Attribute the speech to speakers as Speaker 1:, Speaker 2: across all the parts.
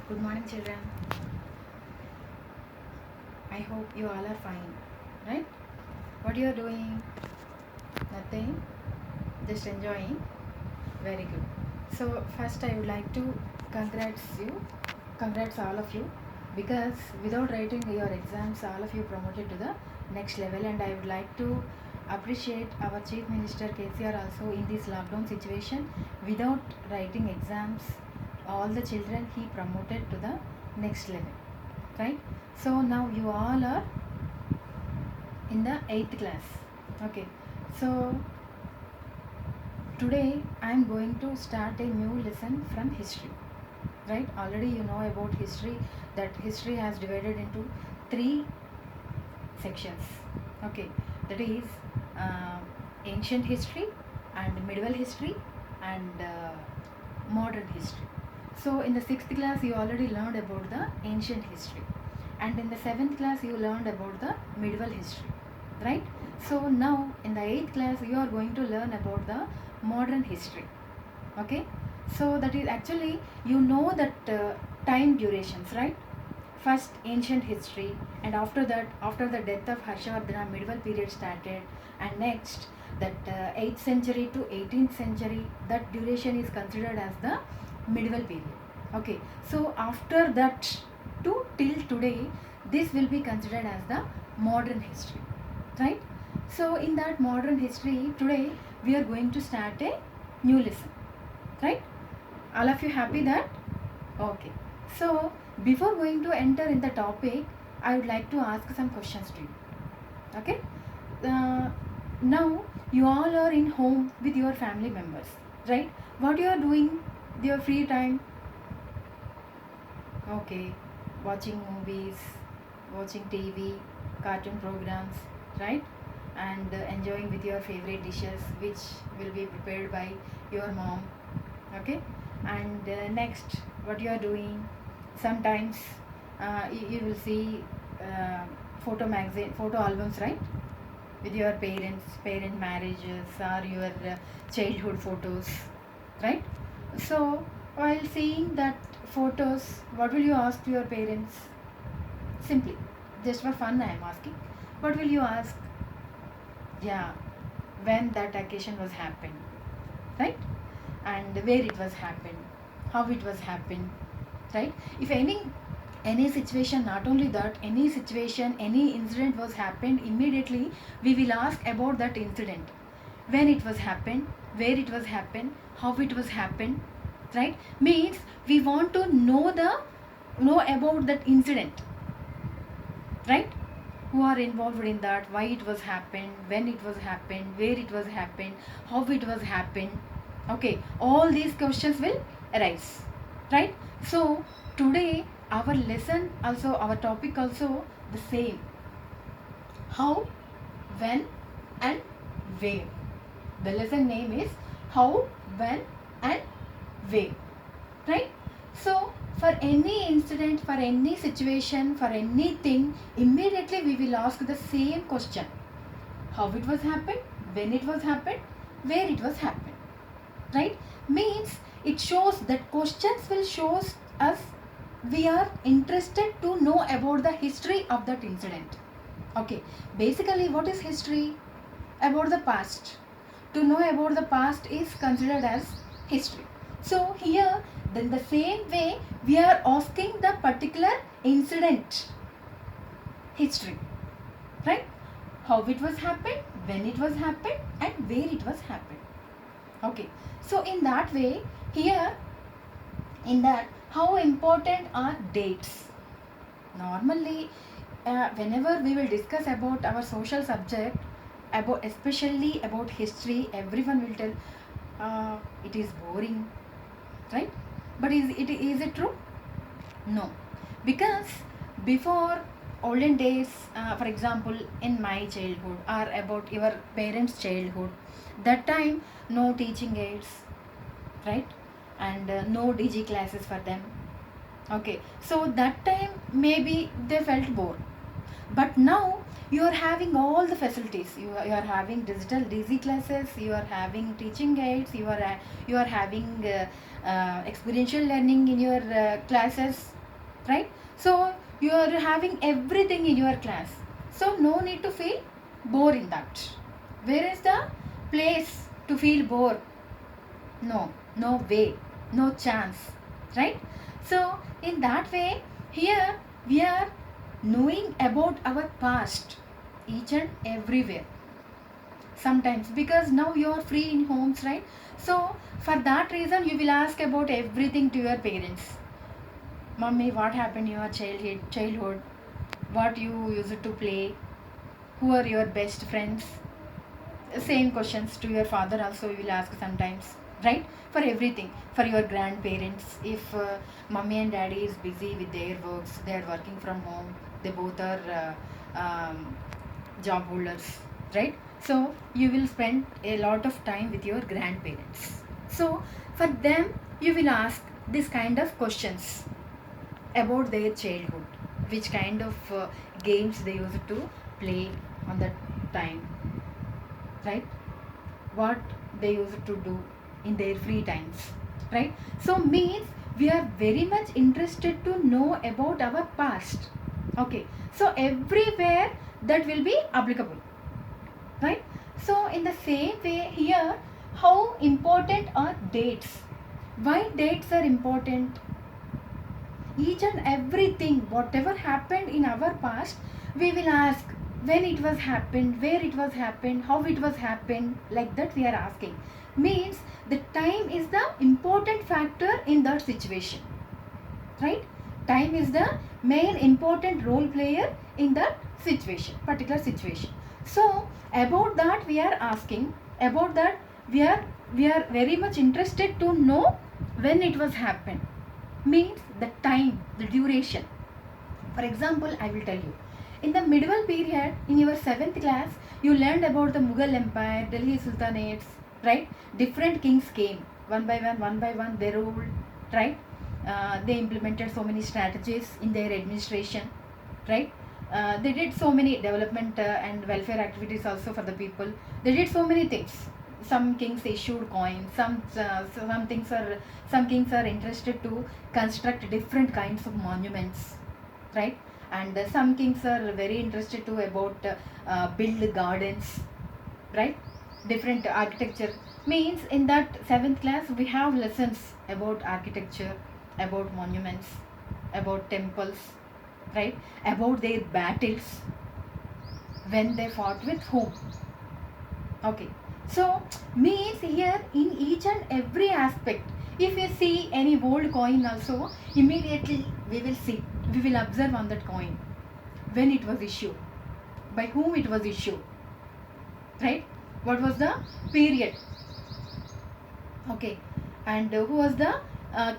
Speaker 1: Good morning, children. I hope you all are fine, right? What you are doing? Nothing. Just enjoying. Very good. So first, I would like to congrats all of you, because without writing your exams, all of you promoted to the next level, and I would like to appreciate our Chief Minister KCR also in this lockdown situation. Without writing exams, all the children he promoted to the next level, right? So now you all are in the 8th class. Okay, so today I am going to start a new lesson from history, right? Already you know about history, that history has divided into 3 sections. Okay, that is uh, ancient history and medieval history and modern history. So in the 6th class you already learned about the ancient history, and in the 7th class you learned about the medieval history, right? So now in the 8th class you are going to learn about the modern history. Okay, so that is actually, you know, that time durations, right? First ancient history, and after that, after the death of Harshavardhana, medieval period started, and next that 8th century to 18th century, that duration is considered as the medieval period. Okay, so after that to till today, this will be considered as the modern history, right? So in that modern history, today we are going to start a new lesson, right? All of you happy that? Okay. So before going to enter in the topic, I would like to ask some questions to you. Okay. Uh, Now you all are in home with your family members, right? What you are doing with your free time? Okay, watching movies, watching TV, cartoon programs, right? And enjoying with your favorite dishes, which will be prepared by your mom. Okay, and next, what you are doing? Sometimes you will see photo magazine, photo albums, right? With your parent marriages, or your childhood photos, right? So while seeing that photos, what will you ask to your parents? Simply, just for fun I am asking, what will you ask? Yeah, when that occasion was happened, right? And where it was happened, how it was happened, right? If any situation, not only that, any situation, any incident was happened, immediately we will ask about that incident, when it was happened, where it was happened, how it was happened, right? Means we want to know about that incident, right? Who are involved in that, why it was happened, when it was happened, where it was happened, how it was happened. Okay, all these questions will arise, right? So today our lesson also, our topic also the same: how, when, and where. The lesson name is how, when, and where, right? So for any incident, for any situation, for anything, immediately we will ask the same question: how it was happened, when it was happened, where it was happened, right? Means it shows that questions will show us we are interested to know about the history of that incident. Okay, basically what is history? About the past. To know about the past is considered as history. So here, then the same way we are asking the particular incident history, right? How it was happened, when it was happened, and where it was happened. Okay, so in that way, here in that, how important are dates? Normally, whenever we will discuss about our social subject, about especially about history, everyone will tell it is boring, right? But is it true? No, because before olden days, for example, in my childhood or about your parents' childhood, that time no teaching aids, right? And no DG classes for them. Okay, so that time maybe they felt bored, but now you are having all the facilities. You are having digital DZ classes, you are having teaching aids, you are having experiential learning in your classes, right? So you are having everything in your class, so no need to feel bored in that. Where is the place to feel bored? No, no way, no chance, right? So in that way, here we are knowing about our past each and everywhere. Sometimes because now you are free in homes, right? So for that reason you will ask about everything to your parents. Mummy, what happened in your childhood? What you used to play? Who are your best friends? Same questions to your father also you will ask sometimes, right? For everything. For your grandparents, if mummy and daddy is busy with their works, they are working from home, they both are job holders, right? So you will spend a lot of time with your grandparents. So for them you will ask this kind of questions about their childhood, which kind of games they used to play on that time, right? What they used to do in their free times, right? So means we are very much interested to know about our past. Okay, so everywhere that will be applicable, right? So in the same way here, how important are dates? Why dates are important? Each and everything whatever happened in our past, we will ask when it was happened, where it was happened, how it was happened, like that we are asking. Means the time is the important factor in that situation, right? Time is the main important role player in that situation, particular situation. So about that we are asking, about that we are very much interested to know when it was happened. Means the time, the duration. For example, I will tell you. In the medieval period, in your 7th class, you learned about the Mughal Empire, Delhi Sultanates, right? Different kings came one by one, they ruled, right? They implemented so many strategies in their administration, right? They did so many development and welfare activities also for the people. They did so many things. Some kings issued coins. Some kings are interested to construct different kinds of monuments, right? And some kings are very interested to about build gardens, right? Different architecture. Means in that 7th class we have lessons about architecture, about monuments, about temples, right? About their battles, when they fought with whom. Okay, so means here in each and every aspect, if we see any old coin also, immediately we will see, we will observe on that coin when it was issued, by whom it was issued, right? What was the period? Okay, and who was the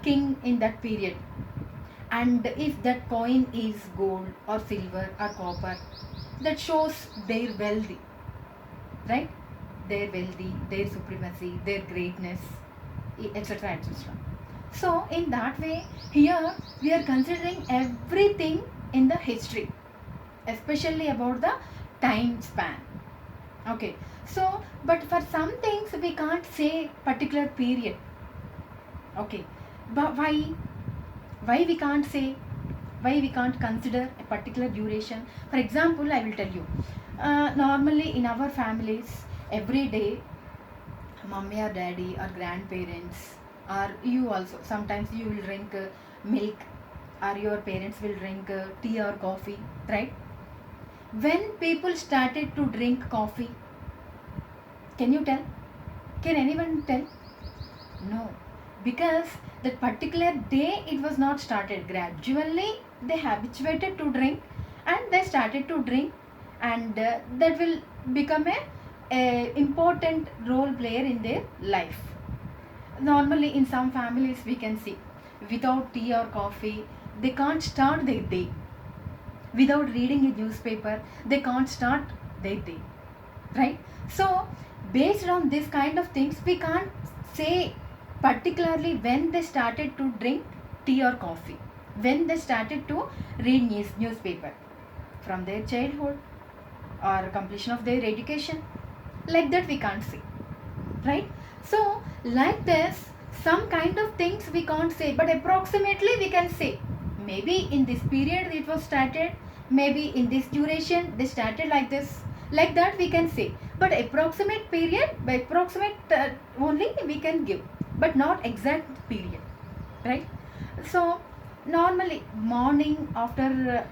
Speaker 1: king in that period? And if that coin is gold or silver or copper, that shows their wealthy, right? Their wealthy, their supremacy, their greatness, etc., etc. So in that way, here we are considering everything in the history, especially about the time span. Okay, so but for some things we can't say particular period. Okay, but why we can't say, why we can't consider a particular duration? For example, I will tell you, normally in our families, every day mommy or daddy or grandparents, or you also sometimes you will drink milk, or your parents will drink tea or coffee, right? When people started to drink coffee, can you tell? Can anyone tell? No, because that particular day it was not started. Gradually they habituated to drink, and they started to drink, and that will become a important role player in their life. Normally in some families we can see, without tea or coffee they can't start their day. Without reading a newspaper they can't start their day, right? So based on this kind of things, we can't say particularly when they started to drink tea or coffee, when they started to read newspaper, from their childhood or completion of their education, like that we can't say, right? So like this, some kind of things we can't say, but approximately we can say maybe in this period it was started, maybe in this duration they started like this, like that we can say. But approximate period, by approximate only we can give, but not exact period, right? So normally morning, after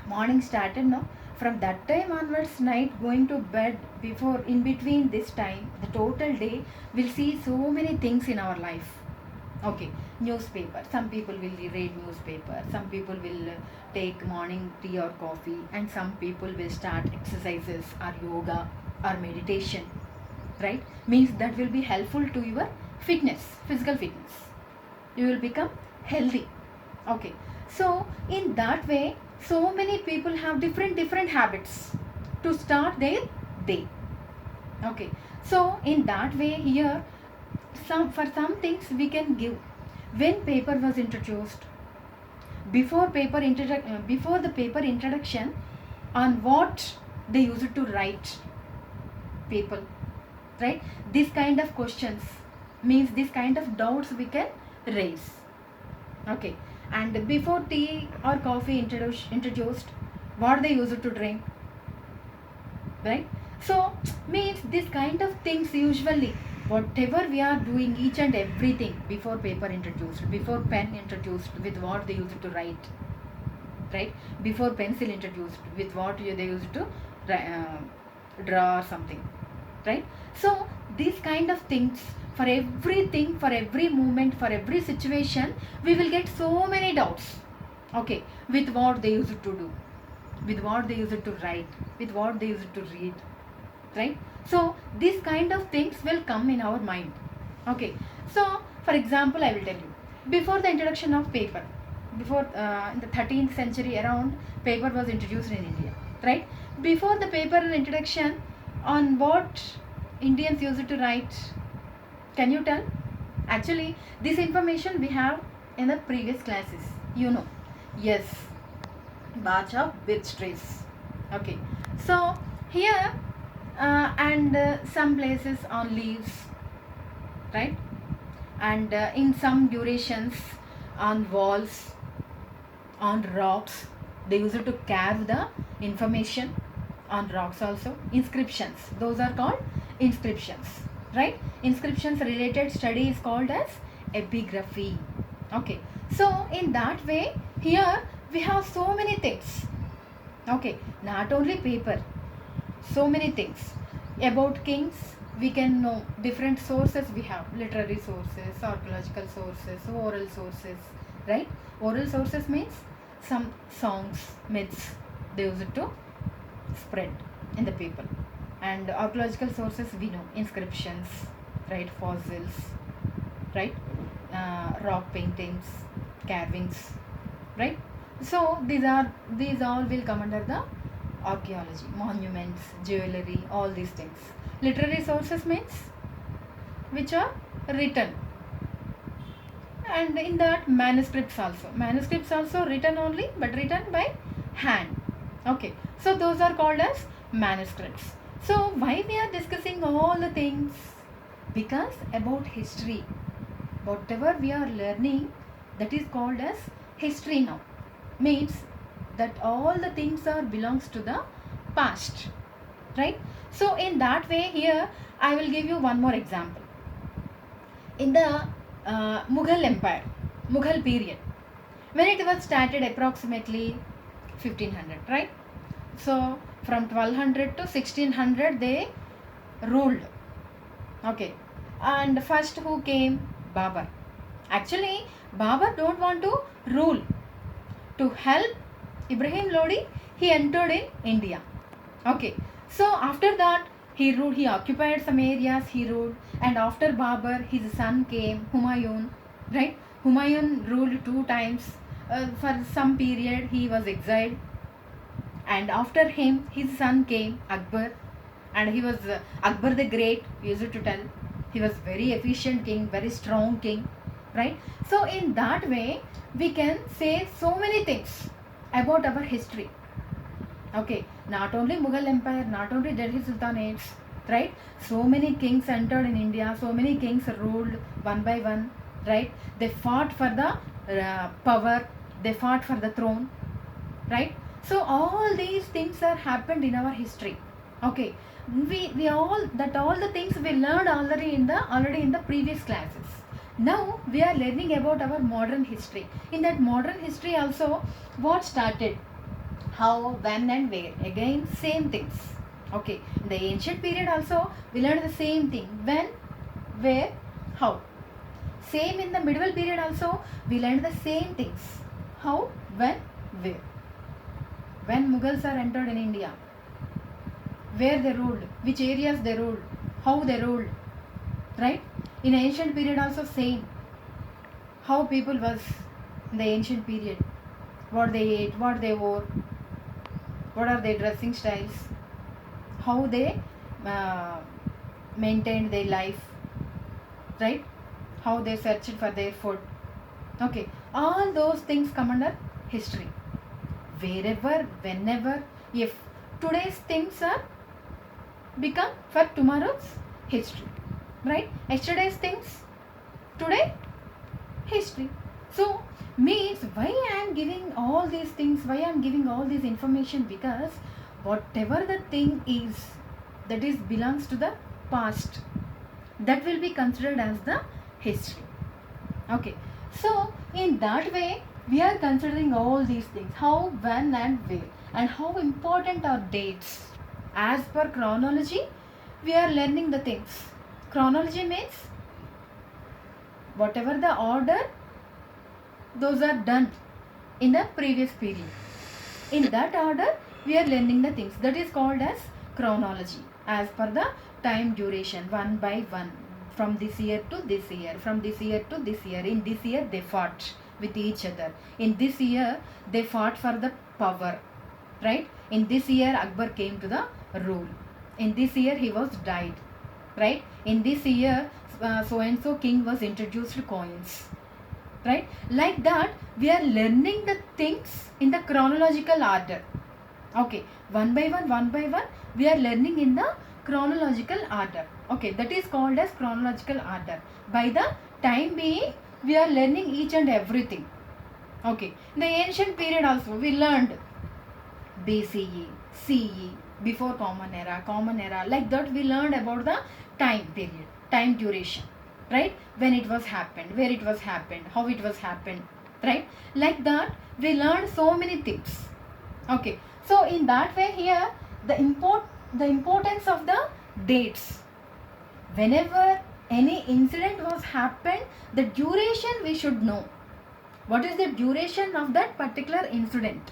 Speaker 1: morning started, no, from that time onwards night going to bed, before in between this time the total day will see so many things in our life. Okay, newspaper, some people will read newspaper, some people will take morning tea or coffee, and some people will start exercises or yoga or meditation, right? Means that will be helpful to your fitness, physical fitness, you will become healthy. Okay, so in that way so many people have different habits to start their day. Okay, so in that way here, some for some things we can give. When paper was introduced, before the paper introduction, on what they used to write people, right? This kind of questions, means this kind of doubts we can raise. Okay, and before tea or coffee introduced, what they used to drink, right? So means this kind of things, usually whatever we are doing, each and everything, before paper introduced, before pen introduced, with what they used to write, right? Before pencil introduced, with what they used to draw or something, right? So these kind of things, for everything, for every moment, for every situation, we will get so many doubts. Okay, with what they used to do, with what they used to write, with what they used to read, right? So these kind of things will come in our mind. Okay, so for example I will tell you, before the introduction of paper, before in the 13th century around, paper was introduced in India, right? Before the paper introduction, on what Indians used to write, can you tell? Actually this information we have in the previous classes, you know. Yes, batch of birch trees. Okay, so here and some places on leaves, right? And in some durations on walls, on rocks, they used to carve the information on rocks. Also inscriptions, those are called inscriptions, right? Inscriptions related study is called as epigraphy. Okay, so in that way here we have so many things. Okay, not only paper, so many things about kings. We can know different sources, we have literary sources, archaeological sources, oral sources, right? Oral sources means some songs, myths, they used to spread in the people. And archaeological sources we know inscriptions, right? Fossils, right? Rock paintings, carvings, right? So these all will come under the archaeology. Monuments, jewelry, all these things. Literary sources means which are written, and in that manuscripts also written only, but written by hand. Okay, so those are called as manuscripts. So why we are discussing all the things? Because about history, whatever we are learning, that is called as history now. Means that all the things are belongs to the past, right? So in that way here I will give you one more example. In the Mughal Empire, Mughal period, when it was started approximately 1500, right? So from 1200 to 1600 they ruled. Okay, and first who came? Babur. Actually Babur don't want to rule. To help Ibrahim Lodi, he entered in India. Okay, so after that he ruled, he occupied some areas, he ruled, and after Babur his son came, Humayun, right? Humayun ruled 2 times. For some period he was exiled, and after him his son came, Akbar, and he was Akbar the Great, we used to tell. He was very efficient king, very strong king, right? So in that way we can say so many things about our history. Okay, not only Mughal Empire, not only Delhi Sultanates, right? So many kings entered in India, so many kings ruled one by one, right? They fought for the power, they fought for the throne, right? So all these things are happened in our history. Okay, we all the things we learned already in the previous classes. Now we are learning about our modern history. In that modern history also, what started, how, when and where, again same things. Okay, in the ancient period also we learned the same thing, when, where, how. Same in the medieval period also we learned the same things, how, when, where. When Mughals are entered in India, where they ruled, which areas they ruled, how they ruled, right? In ancient period also same, how people was in the ancient period, what they ate, what they wore, what are their dressing styles, how they uh, maintained their life, right? How they searched for their food. Okay, all those things come under history. Wherever, whenever, if today's things are become for tomorrow's history, right? Yesterday's things, today history. So means why I am giving all these things, why I am giving all this information, because whatever the thing is that is belongs to the past, that will be considered as the history. Okay, so in that way we are considering all these things, how, when and where, and how important are dates. As per chronology we are learning the things. Chronology means whatever the order, those are done in the previous period. In that order we are learning the things, that is called as chronology, as per the time duration, one by one, from this year to this year, from this year to this year. In this year they fought with each other, in this year they fought for the power, right? In this year Akbar came to the rule, in this year he was died, right? In this year so and so king was introduced coins, right? Like that we are learning the things in the chronological order. Okay, one by one we are learning in the chronological order. Okay, that is called as chronological order. By the time being we are learning each and everything. Okay, in the ancient period also we learned BCE, CE, before common era, like that we learned about the time period, time duration, right? When it was happened, where it was happened, how it was happened, right? Like that we learned so many things. Okay, so in that way here the importance of the dates. Whenever any incident was happened, the duration we should know. What is the duration of that particular incident?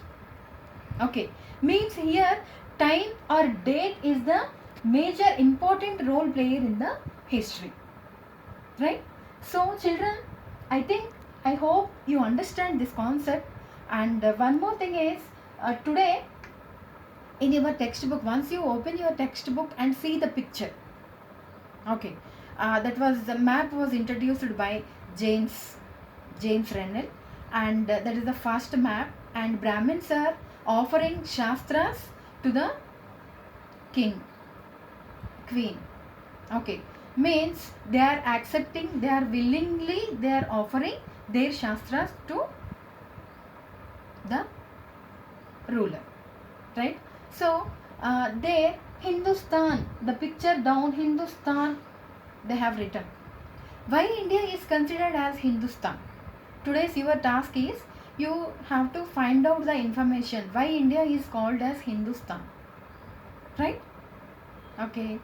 Speaker 1: Okay, means here time or date is the major important role player in the history, right? So children, I hope you understand this concept. And one more thing is, today in your textbook, once you open your textbook and see the picture, okay, that was the map was introduced by James Renner, and that is the first map. And Brahmins are offering shastras to the king, queen. Okay, means they are accepting, they are willingly, they are offering their shastras to the ruler, right? So there Hindustan, the picture down, Hindustan, they have written. Why India is considered as Hindustan? Today's your task is you have to find out the information why India is called as Hindustan, right? Okay,